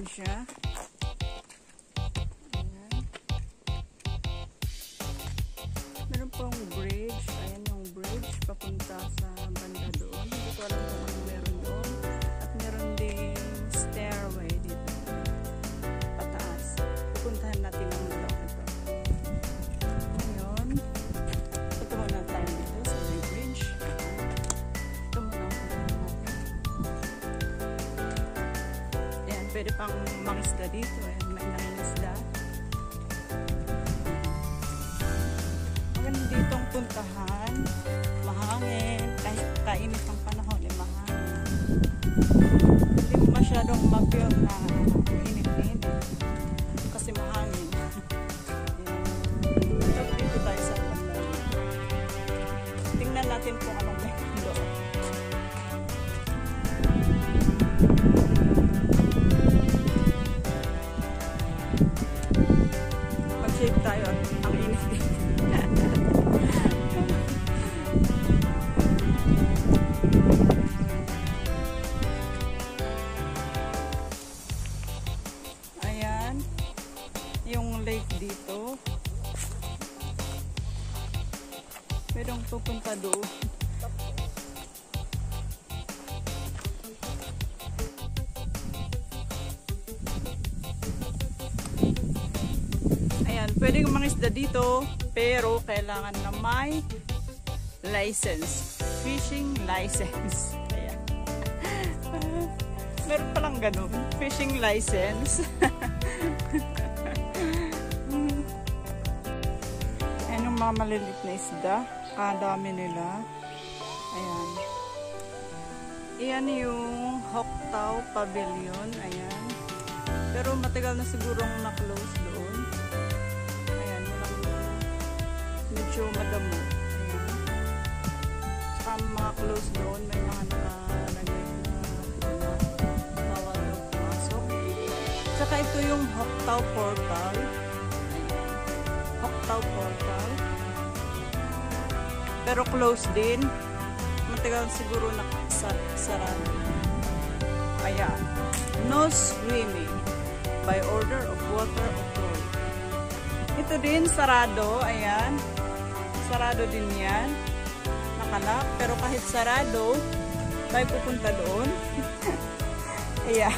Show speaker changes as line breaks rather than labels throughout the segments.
Ayan siya. Ayan. Meron pong bridge. Ayan yung bridge papunta sa banda doon. Hindi ko alam kung ano meron doon. At meron ding stairway dito. Pataas. Pupuntahan natin ang vlog ito. Ngayon, ito muna tayo dito sa may bridge. Ito muna ang puntahan natin. Ayan, pwede pang mangisda dito. Ayan, may nangingisda. Maganda dito ang puntahan. Mahangin. Kahit kainit ang panahon, eh mahangin. Hindi mo masyadong ma-feel na init-init. Kasi mahangin. Ayan. Dito tayo sa banda. Tingnan natin kung anong meron doon. Mag-shave tayo at ang init din. Ayan yung lake dito. Merong pupunta doon. Ayan, pwedeng mangisda dito, pero kailangan na may license. Fishing license. Ayan. Meron palang ganun. Fishing license. Ayan yung mga malilit na isda. Kadami nila. Ayan. Ayan yung Hoktao Pavilion. Ayan. Pero matagal na sigurong na-close doon. Ayan. Medyo madamo. Ayan. Saka mga close doon. May mga nakalagay na bawal na pumasok. Saka ito yung Hoktao Portal. Ayan. Hoktao Portal. Pero close din. Matagal siguro sarado. Ayan. No swimming by order of water authority. Ito din sarado. Ayan. Sarado din yan. Nakalak. Pero kahit sarado, tayo pupunta doon. Ayan.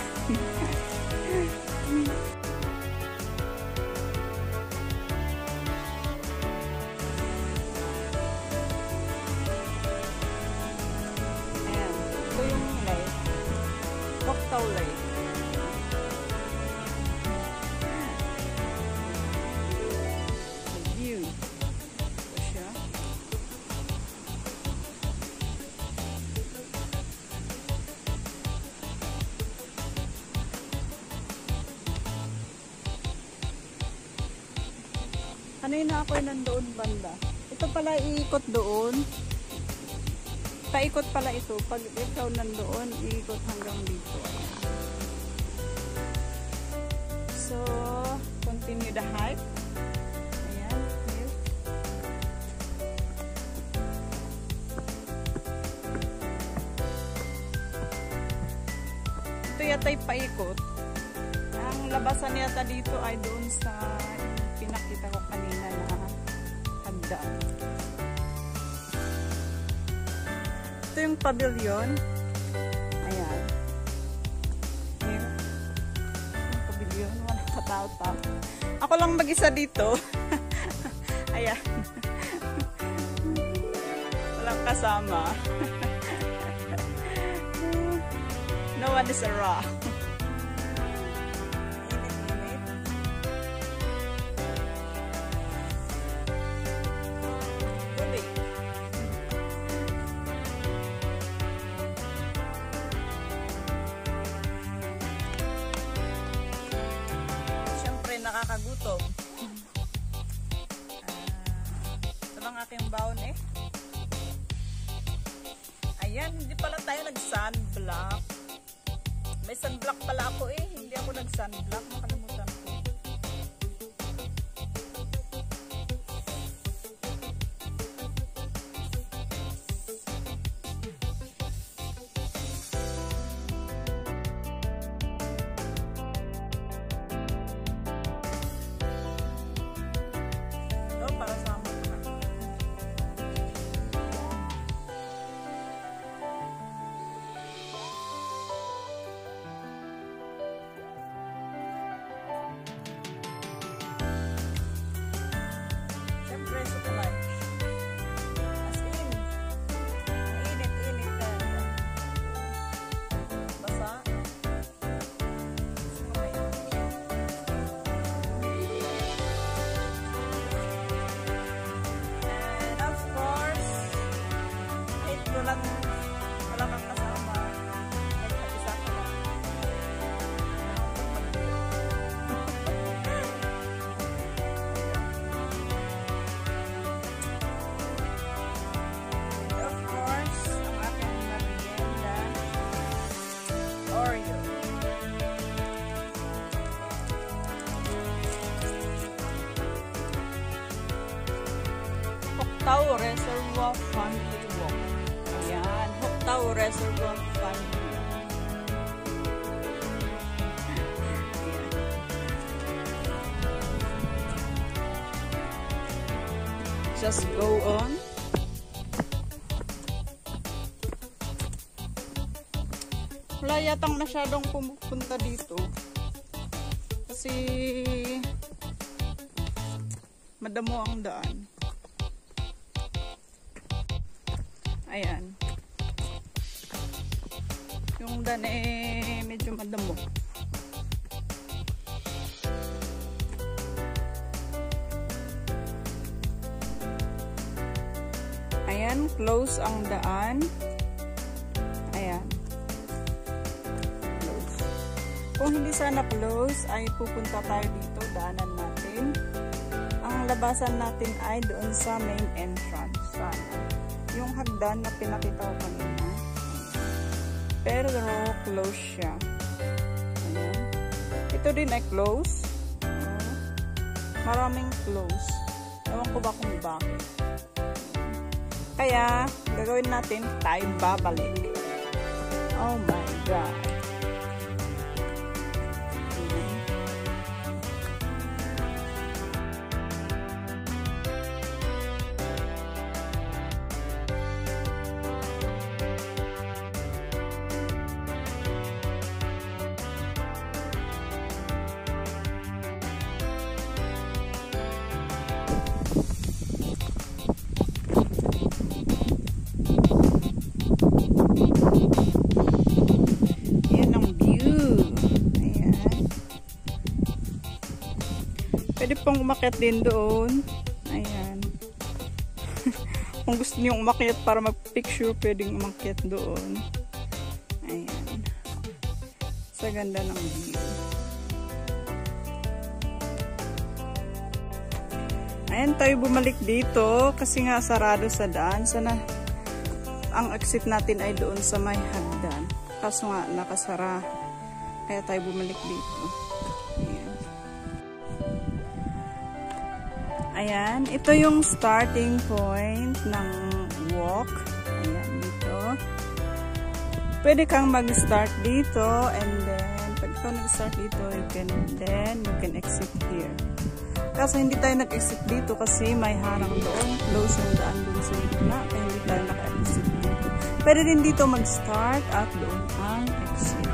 Hoktao Lake. The view. Ito siya. Kanina ako'y nandoon banda. Ito pala iikot doon. Paikot pala ito. Pag ikaw nandoon, iikot hanggang dito. So, continue the hike. Ayan. Here. Ito yata'y paikot. Ang labasan yata dito ay doon sa pinakita ko kanina na hagdan. Ito yung pavilion. Ayan. Here. Yung pavilion. Walang katao-tao. Ako lang mag-isa dito. Ayan. Walang kasama. No one is around. Nakakagutom. Ito lang aking baon eh. Ayan, hindi pala tayo nag-sunblock. May sunblock pala ako eh. Hindi ako nag-sunblock. Makalimutan ko. Hoctau Reservoir Family Walk. Ayan, Hoctau Reservoir Family Walk. Just go on. Wala yatang masyadong pumupunta dito. Kasi madamo ang daan. Ayan. Yung daan medyo madamo. Ayan, close ang daan. Ayan. Close. Kung hindi sana close, ay pupunta tayo dito, daanan natin. Ang labasan natin ay doon sa main entrance. Sana. Yung hagdan na pinakita ko kanina. Pero close siya. Ayan. Ito din ay close. Maraming close. Ewan ko ba kung bakit. Kaya, gagawin natin, tayo babalik. Oh my God. Pwede pong umakyat din doon. Ayan. Kung gusto niyo umakyat para mag-picture, pwedeng umakyat doon. Ayan. Sa ganda ng view. Ayan, tayo bumalik dito kasi nga sarado sa daan. Sana ang exit natin ay doon sa may hagdan. Kaso nga nakasara. Kaya tayo bumalik dito. Ayan, ito yung starting point ng walk. Ayan, dito. Pwede kang mag-start dito and then, pag ikaw nag-start dito, you can exit here. Kaso hindi tayo nag-exit dito kasi may harang doon. Close yung daan doon sa gitna, kaya hindi tayo naka-exit dito. Pwede din dito mag-start at doon ang exit.